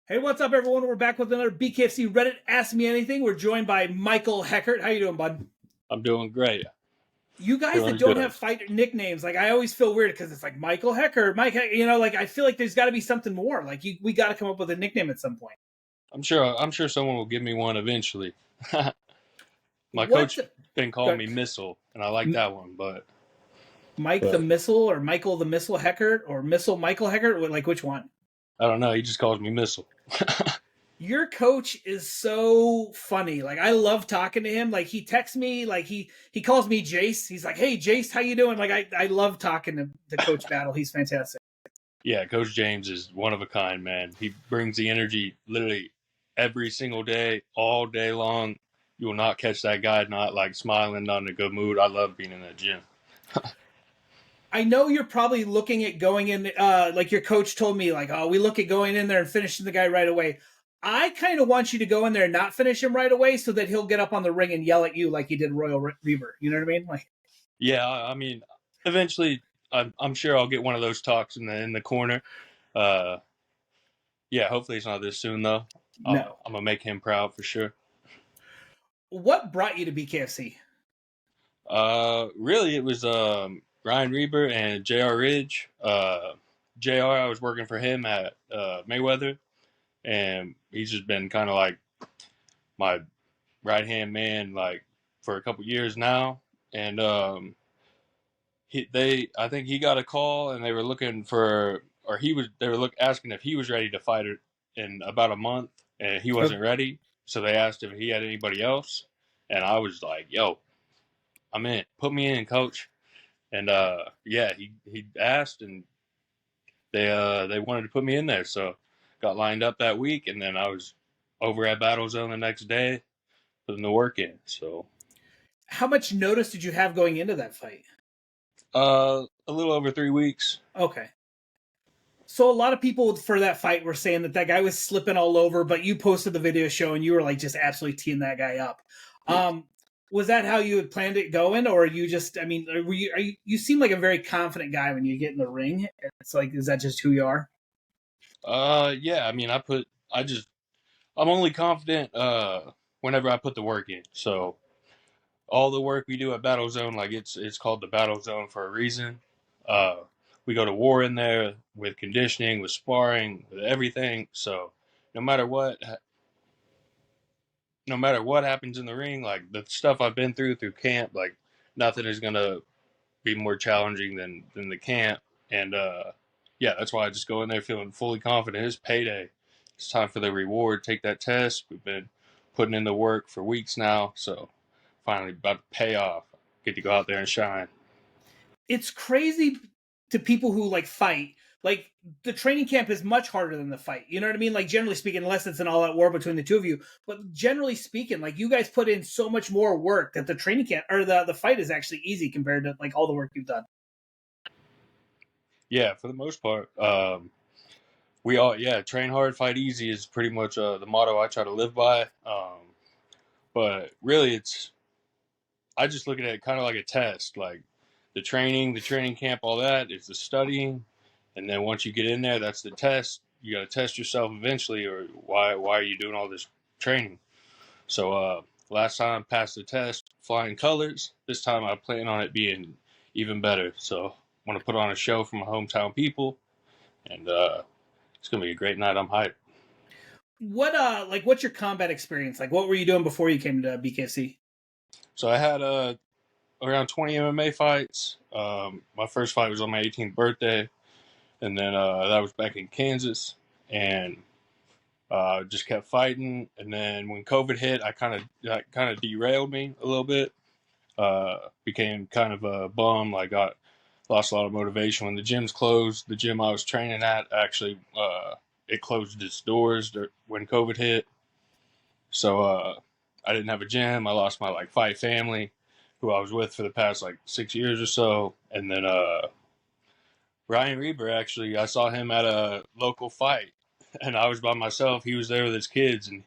Hey, what's up, everyone? We're back with another BKFC Reddit Ask Me Anything. We're joined by Michael Heckert. How you doing, bud? I'm doing great. You guys that Feeling don't good. have fight nicknames, like I always feel weird because it's like Michael Heckert, Mike. Like I feel like there's got to be something more. We got to come up with a nickname at some point. I'm sure someone will give me one eventually. My What's coach been calling me Missile, and I like that one, but Mike the but Missile or Michael the Missile Heckert or Missile Michael Heckert? Like which one? I don't know. He just calls me Missile. Your coach is so funny. Like I love talking to him. Like he texts me. Like he calls me Jace. He's like, "Hey Jace, how you doing?" Like I love talking to Coach Battle. He's fantastic. Yeah, Coach James is one of a kind, man. He brings the energy literally every single day, all day long. You will not catch that guy not like smiling, not in a good mood. I love being in that gym. I know you're probably looking at going in. Like your coach told me, like, oh, we look at going in there and finishing the guy right away. I kind of want you to go in there and not finish him right away, so that he'll get up on the ring and yell at you like he did Royal Reaver. You know what I mean? Like, Yeah, I mean, eventually, I'm sure I'll get one of those talks in the corner. Uh, yeah, hopefully it's not this soon though. no. I'm gonna make him proud for sure. What brought you to BKFC? Really, it was Ryan Reber and J.R. Ridge. J.R. I was working for him at Mayweather, and he's just been kind of like my right hand man, like for a couple years now. And I think he got a call, and they were looking for, or they were asking if he was ready to fight it in about a month, and he wasn't ready. So they asked if he had anybody else, and I was like, "Yo, I'm in. Put me in, coach." And yeah, he asked, and they wanted to put me in there, so got lined up that week, and then I was over at Battle Zone the next day, putting the work in. So How much notice did you have going into that fight? a little over 3 weeks. Okay. So a lot of people for that fight were saying that guy was slipping all over, but you posted the video show and you were like just absolutely teeing that guy up. Um, was that how you had planned it going, or you just? I mean, you seem like a very confident guy when you get in the ring. It's like, is that just who you are? Yeah, I mean, I'm only confident whenever I put the work in. So all the work we do at Battle Zone, like it's called the Battle Zone for a reason. Uh, we go to war in there with conditioning, with sparring, with everything. So no matter what, no matter what happens in the ring, like the stuff I've been through camp, like nothing is gonna be more challenging than the camp. And yeah, that's why I just go in there feeling fully confident. It's payday. It's time for the reward. Take that test. We've been putting in the work for weeks now, so finally about to pay off. Get to go out there and shine. It's crazy to people who like fight. Like the training camp is much harder than the fight. You know what I mean? Like generally speaking, unless it's an all-out war between the two of you. But generally speaking, like you guys put in so much more work that the training camp or the fight is actually easy compared to like all the work you've done. Yeah, for the most part, we all train hard, fight easy is pretty much the motto I try to live by. But really, I just look at it kind of like a test, like the training camp, all that is the studying, and then once you get in there, that's the test. You got to test yourself eventually, or why are you doing all this training? So last time passed the test, flying colors. This time I plan on it being even better. So I want to put on a show for my hometown people, and it's gonna be a great night. I'm hyped. What's your combat experience? Like what were you doing before you came to BKC? So I had around 20 MMA fights. My first fight was on my 18th birthday, and then that was back in Kansas, and just kept fighting. And then when COVID hit, I kind of derailed me a little bit. Became kind of a bum. Like got lost a lot of motivation when the gyms closed. The gym I was training at actually it closed its doors when COVID hit. So I didn't have a gym. I lost my like fight family, who I was with for the past like 6 years or so, and then Ryan Reber, actually, I saw him at a local fight, and I was by myself. He was there with his kids, and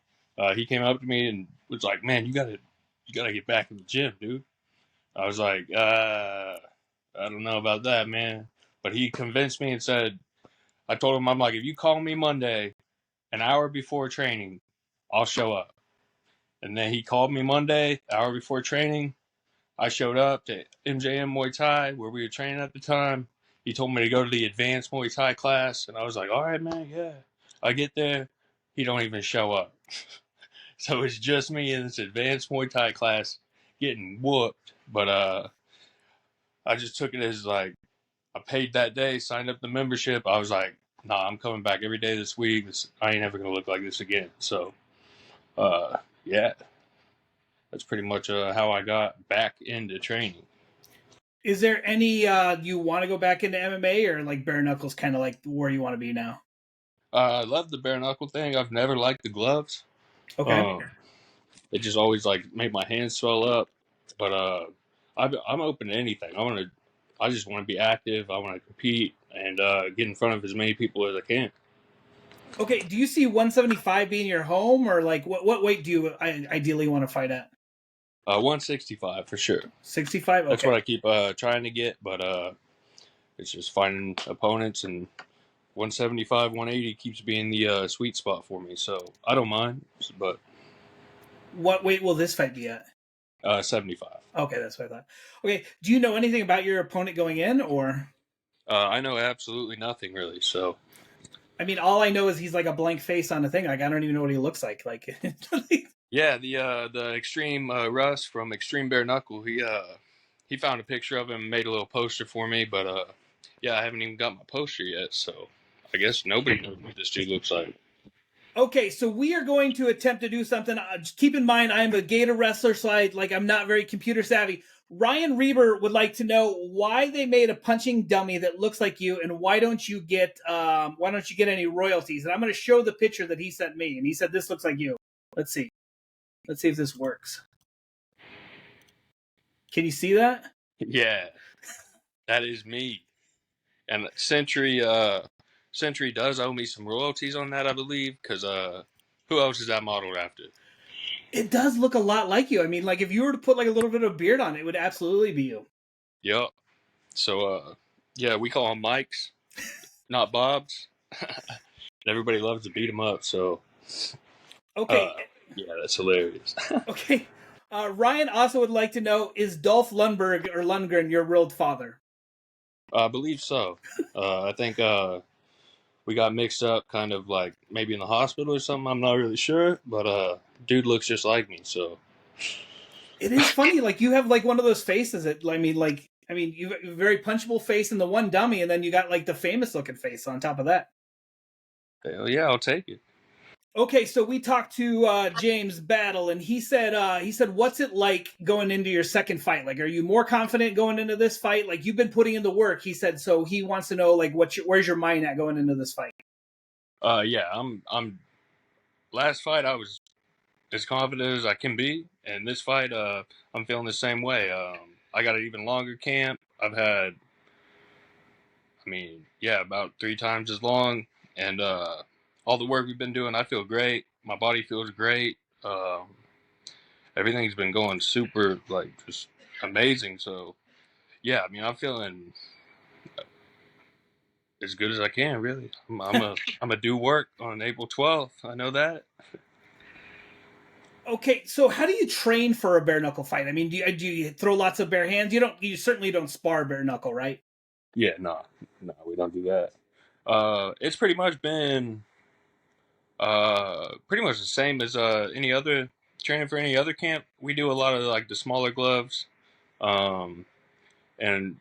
he came up to me and was like, "Man, you gotta get back in the gym, dude." I was like, I don't know about that, man. But he convinced me and said, I told him, I'm like, if you call me Monday an hour before training, I'll show up. And then he called me Monday, hour before training. I showed up to MJM Muay Thai where we were training at the time. He told me to go to the advanced Muay Thai class, and I was like, "All right, man, yeah." I get there, he don't even show up. So it's just me in this advanced Muay Thai class getting whooped. But I just took it as like I paid that day, signed up the membership. I was like, "Nah, I'm coming back every day this week. I ain't ever gonna look like this again." So yeah, that's pretty much how I got back into training. Is there any you want to go back into MMA, or like bare knuckles kind of like where you want to be now? I love the bare knuckle thing. I've never liked the gloves. Okay. Um, it just always like made my hands swell up. But I'm open to anything. I just want to be active. I want to compete and get in front of as many people as I can. Okay, do you see 175 being your home, or like what weight do you ideally want to fight at? 165 for sure. 65. That's Okay. what I keep trying to get, but it's just finding opponents, and 175, 180 keeps being the sweet spot for me. So I don't mind, but What weight will this fight be at? 75. Okay, that's what I thought. Okay, do you know anything about your opponent going in, or? I know absolutely nothing really. So I mean, all I know is he's like a blank face on the thing. Like I don't even know what he looks like. Like, yeah, the extreme Russ from Extreme Bare Knuckle, he found a picture of him and made a little poster for me, but yeah, I haven't even got my poster yet, so I guess nobody knows what this dude looks like. okay, so we are going to attempt to do something. Just keep in mind, I'm a Gator wrestler, so I'm not very computer savvy. Ryan Reber would like to know why they made a punching dummy that looks like you, and why don't you get any royalties? And I'm going to show the picture that he sent me, and he said this looks like you. Let's see. Let's see if this works. Can you see that? Yeah, that is me. And Century does owe me some royalties on that, I believe, because who else is that modeled after? It does look a lot like you. I mean, like if you were to put like a little bit of beard on it, it would absolutely be you. Yup. So yeah, we call him Mike's, not Bob's. Everybody loves to beat him up, so Okay. yeah, that's hilarious. Okay. Ryan also would like to know, is Dolph Lundgren your real father? I believe so. I think we got mixed up, kind of like maybe in the hospital or something. I'm not really sure, but dude looks just like me. So It is funny. Like you have like one of those faces that you have a very punchable face in the one dummy, and then you got like the famous looking face on top of that. hell yeah, I'll take it. Okay, so we talked to James Battle, and he said, "What's it like going into your second fight? Like, are you more confident going into this fight? Like, you've been putting in the work." He said, so he wants to know like where's your mind at going into this fight? Yeah, I'm. Last fight I was as confident as I can be, and this fight I'm feeling the same way. I got an even longer camp. I've had, I mean, yeah, about 3 times as long, and all the work we've been doing, I feel great. My body feels great. Everything's been going super, like, just amazing. So, yeah, I mean, I'm feeling as good as I can, really. I'm a do work on April 12th. I know that. Okay, so how do you train for a bare knuckle fight? I mean, do you throw lots of bare hands? You certainly don't spar bare knuckle, right? Yeah, no, we don't do that. It's pretty much been pretty much the same as any other training for any other camp. We do a lot of like the smaller gloves, um, and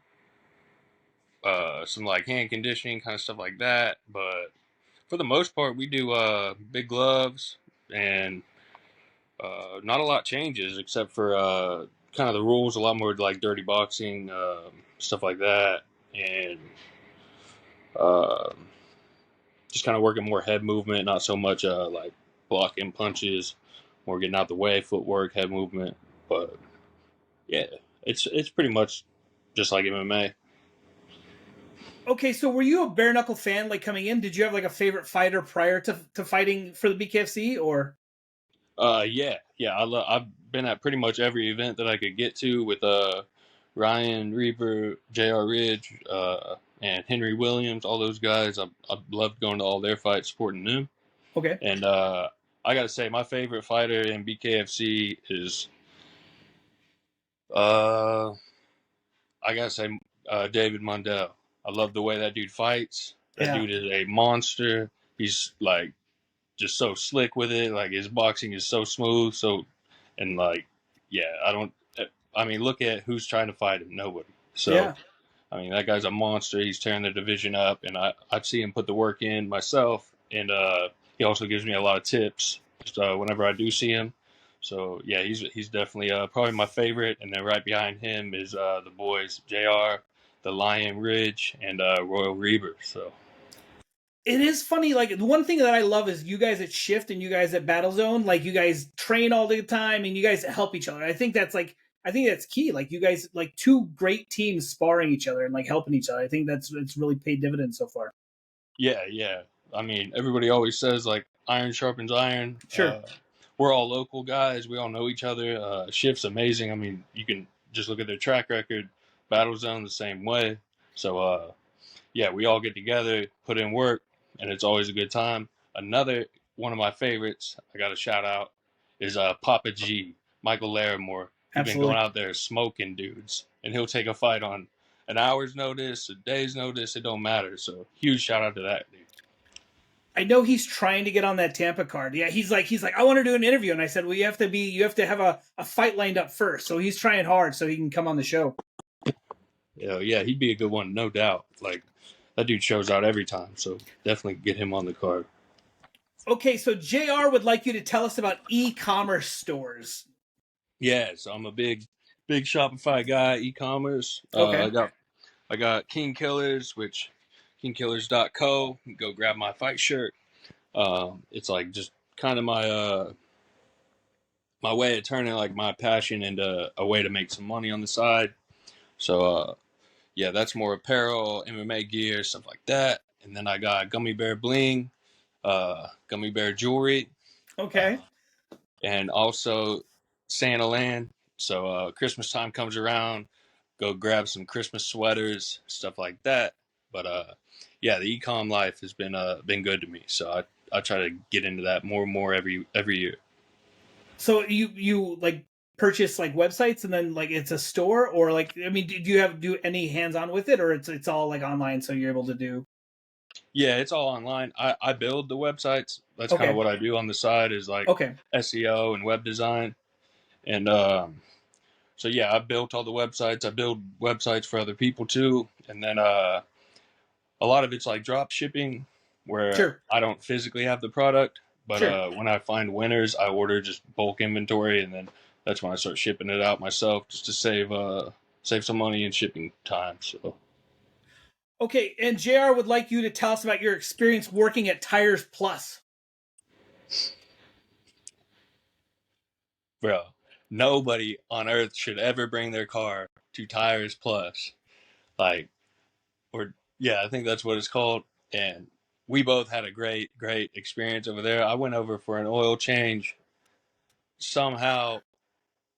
some like hand conditioning kind of stuff like that. But for the most part, we do big gloves, and not a lot changes except for kind of the rules. A lot more like dirty boxing, stuff like that, and uh, just kind of working more head movement, not so much like blocking punches, more getting out the way, footwork, head movement. But yeah, it's pretty much just like MMA. Okay, so were you a bare knuckle fan like coming in? Did you have like a favorite fighter prior to fighting for the BKFC or? Yeah. I've been at pretty much every event that I could get to with Ryan Reaper, J.R. Ridge, and Henry Williams. All those guys. I loved going to all their fights, supporting them. Okay. And I gotta say, my favorite fighter in BKFC is uh, I gotta say David Mundell. I love the way that dude fights. That Yeah. dude is a monster. He's like just so slick with it. Like his boxing is so smooth. So and like yeah, I don't. I mean, look at who's trying to fight him. Nobody. So Yeah. I mean, that guy's a monster. He's tearing the division up, and I see him put the work in myself. And he also gives me a lot of tips just whenever I do see him. So yeah, he's definitely probably my favorite. And then right behind him is the boys Jr., the Lion Ridge, and Royal Reaver. So It is funny. Like the one thing that I love is you guys at Shift and you guys at Battlezone. Like you guys train all the time and you guys help each other. I think that's key. Like you guys, like two great teams sparring each other and like helping each other. I think it's really paid dividends so far. yeah. I mean, everybody always says like iron sharpens iron. Sure. We're all local guys. We all know each other. Shift's amazing. I mean, you can just look at their track record. Battlezone the same way. So yeah, we all get together, put in work, and it's always a good time. Another one of my favorites, I got to shout out, is Papa G, Michael Larimore. He's been going Absolutely. out there smoking dudes, and he'll take a fight on an hour's notice, a day's notice. It don't matter. So huge shout out to that dude. I know he's trying to get on that Tampa card. Yeah, he's like, I want to do an interview. And I said, well, you have to have a fight lined up first. So he's trying hard so he can come on the show. Yeah, he'd be a good one, no doubt. Like that dude shows out every time, so definitely get him on the card. Okay, so JR would like you to tell us about e-commerce stores. Yeah, so I'm a big Shopify guy, e-commerce. Okay. I got King Killers, which kingkillers.co. Go grab my fight shirt. It's like just kind of my way of turning like my passion into a way to make some money on the side. So yeah, that's more apparel, MMA gear, stuff like that. And then I got Gummy Bear Bling, Gummy Bear Jewelry, Okay. uh, and also Santa Land. So Christmas time comes around, go grab some Christmas sweaters, stuff like that. But yeah, the ecom life has been good to me. So I try to get into that more and more every year. So you like purchase like websites and then like it's a store, or like, I mean, do you have do any hands on with it, or it's all like online so you're able to do? Yeah, it's all online. I build the websites. That's kind of Okay. what I do on the side is like Okay. SEO and web design. And so yeah, I built all the websites. I build websites for other people too. And then a lot of it's like drop shipping where Sure. I don't physically have the product, but Sure. when I find winners, I order just bulk inventory, and then that's when I start shipping it out myself just to save some money in shipping time. So, Okay, and JR would like you to tell us about your experience working at Tires Plus. bro, nobody on earth should ever bring their car to Tires Plus, like, or yeah, I think that's what it's called, and we both had a great experience over there. I went over for an oil change. Somehow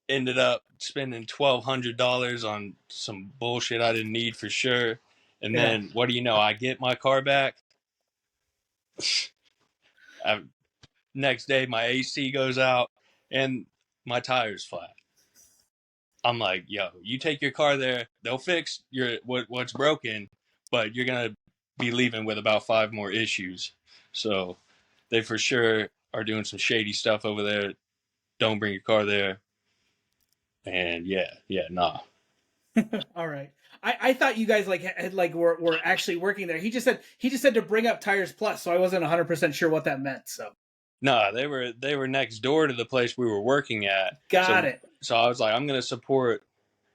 ended up spending $1,200 on some bullshit I didn't need for sure. And Yeah. then what do you know? I get my car back. I, next day, my AC goes out and my tire's flat. I'm like, yo, you take your car there, they'll fix what's broken, but you're gonna be leaving with about 5 more issues. So they for sure are doing some shady stuff over there. Don't bring your car there. And nah. All right. I thought you guys like had like were actually working there. He just said to bring up Tires Plus, so I wasn't 100% sure what that meant. So No, they were next door to the place we were working at. got it. So I was like, I'm gonna support,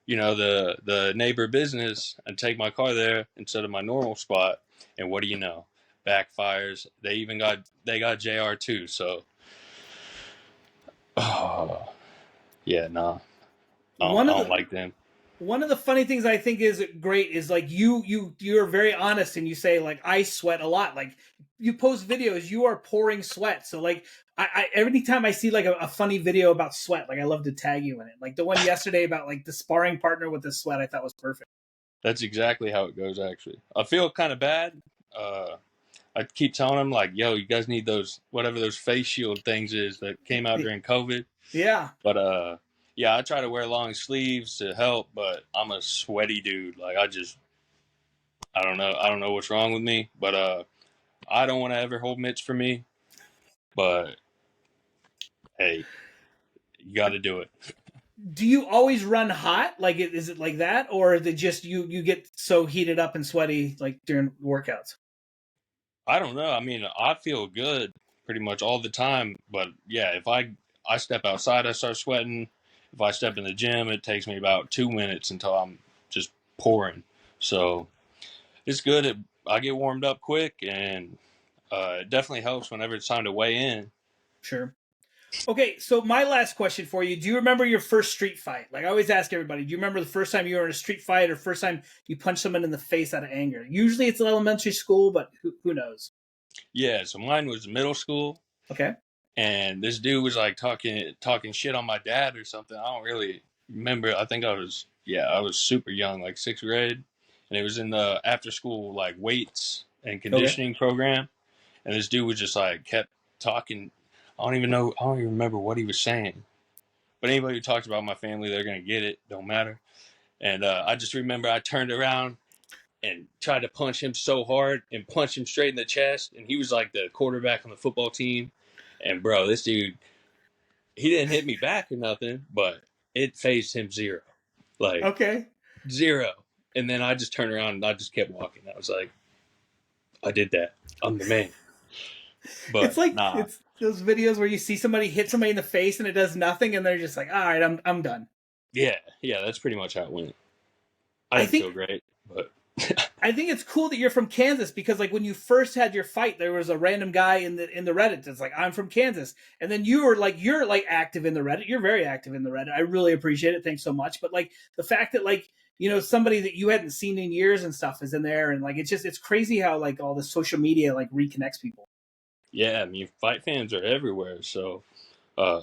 the neighbor business and take my car there instead of my normal spot. And what do you know? Backfires. They got JR too. So, oh yeah, nah, One I of don't the like them. one of the funny things I think is great is like you're very honest and you say like I sweat a lot. Like you post videos, you are pouring sweat. So like I every time I see like a funny video about sweat, like I love to tag you in it. Like the one yesterday about like the sparring partner with the sweat, I thought was perfect. That's exactly how it goes. Actually, I feel kind of bad. Uh, I keep telling them like, yo, you guys need those whatever those face shield things is that came out during COVID. Yeah. But yeah, I try to wear long sleeves to help, but I'm a sweaty dude. Like I don't know what's wrong with me, but I don't want to ever hold mitts for me. But hey, you got to do it. Do you always run hot? Like, is it like that, or is it just you get so heated up and sweaty like during workouts? I don't know. I mean, I feel good pretty much all the time, but yeah, if I step outside, I start sweating. If I step in the gym, it takes me about 2 minutes until I'm just pouring. So it's good. I get warmed up quick, and it definitely helps whenever it's time to weigh in. Sure. Okay, so my last question for you: do you remember your first street fight? Like I always ask everybody, do you remember the first time you were in a street fight, or first time you punched someone in the face out of anger? Usually it's elementary school, but who knows? Yeah, so mine was middle school, Okay. and this dude was like talking shit on my dad or something. I don't really remember. I think I was super young, like sixth grade, and it was in the after school like weights and Okay. conditioning program. And this dude was just like kept talking. I don't even know. I don't even remember what he was saying. But anybody who talks about my family, they're gonna get it. Don't matter. And I just remember I turned around and tried to punch him so hard and punch him straight in the chest. And he was like the quarterback on the football team. And bro, this dude, he didn't hit me back or nothing, but it phased him zero, like Okay. zero. And then I just turned around and I just kept walking. I was like, I did that. I'm the man. It's But like nah, it's those videos where you see somebody hit somebody in the face and it does nothing, and they're just like, "All right, I'm done." yeah, that's pretty much how it went. I I didn't think feel great, but I think it's cool that you're from Kansas because like when you first had your fight, there was a random guy in the Reddit that's like, I'm from Kansas. And then you're like active in the Reddit. You're very active in the Reddit. I really appreciate it. Thanks so much. But like the fact that like, somebody that you hadn't seen in years and stuff is in there, and like it's crazy how like all the social media like reconnects people. yeah, I mean, fight fans are everywhere. So, uh,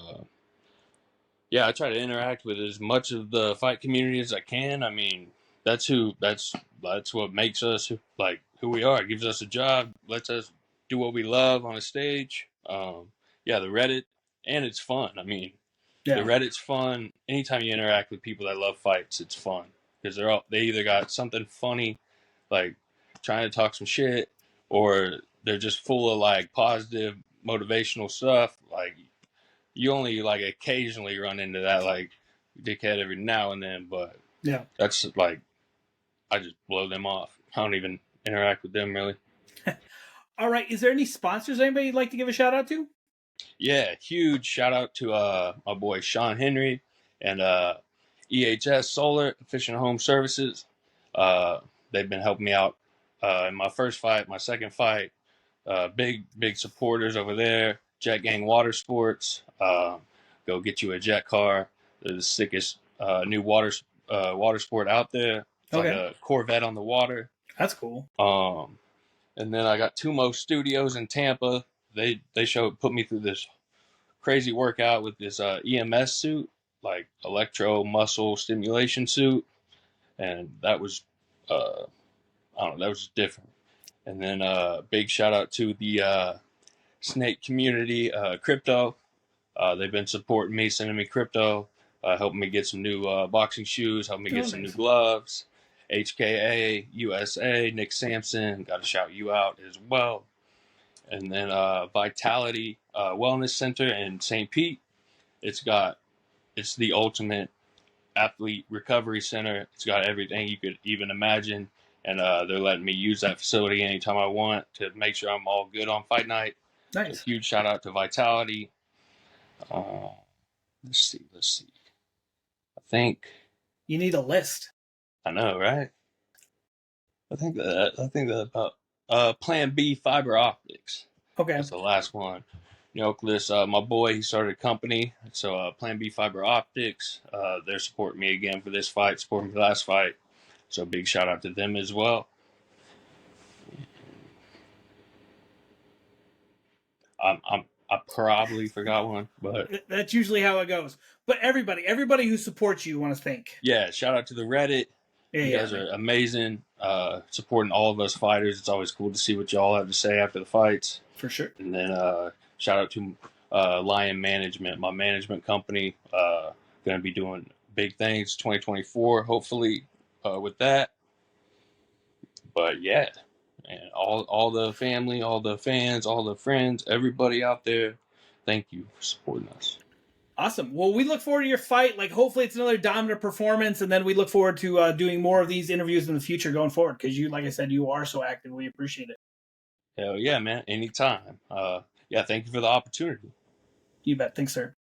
yeah, I try to interact with as much of the fight community as I can. I mean, that's what makes us like who we are. It gives us a job, lets us do what we love on a stage. Yeah, the Reddit, and it's fun. I mean, the Yeah. Reddit's fun. Anytime you interact with people that love fights, it's fun because they either got something funny, like trying to talk some shit, or they're just full of like positive motivational stuff. Like you only like occasionally run into that like dickhead every now and then, but Yeah. that's like I just blow them off. I don't even interact with them really. All right. Is there any sponsors anybody you'd like to give a shout out to? Yeah, huge shout out to my boy Sean Henry and EHS Solar Fishing Home Services. Uh, they've been helping me out in my first fight, my second fight. Big supporters over there. Jet Gang Water Sports. Go get you a jet car. They're the sickest new water sport out there. It's like Okay. a Corvette on the water. That's cool. And then I got Tumo Studios in Tampa. They put me through this crazy workout with this EMS suit, like electro muscle stimulation suit, and that was I don't know, that was different. And then big shout out to the snake community, crypto. They've been supporting me, sending me crypto, helping me get some new boxing shoes, helping me Oh, get some new nice. gloves. HKA, USA, Nick Sampson, got to shout you out as well. And then Vitality Wellness Center in St. Pete. It's got it's the ultimate athlete recovery center. It's got everything you could even imagine, and they're letting me use that facility anytime I want to make sure I'm all good on fight night. So Nice. huge shout out to Vitality. Uh, let's see. I think You need a list. I know, right? I think that about Plan B fiber optics. Okay. That's the last one. Neoclis, my boy, he started a company. So Plan B Fiber Optics, they're supporting me again for this fight, supporting me the last fight. So big shout out to them as well. I probably forgot one, but That's usually how it goes. But everybody who supports you, want to thank. yeah, shout out to the Reddit. Yeah, You yeah, guys are amazing, supporting all of us fighters. It's always cool to see what y'all have to say after the fights. for sure. And then shout out to Lion Management, my management company. Going to be doing big things 2024, hopefully, with that. But yeah, and all the family, all the fans, all the friends, everybody out there, thank you for supporting us. Awesome. Well, we look forward to your fight. Like, hopefully, it's another dominant performance, and then we look forward to doing more of these interviews in the future going forward. Because you, like I said, you are so active. We appreciate it. Hell yeah, man! Anytime. Yeah, thank you for the opportunity. You bet. Thanks, sir.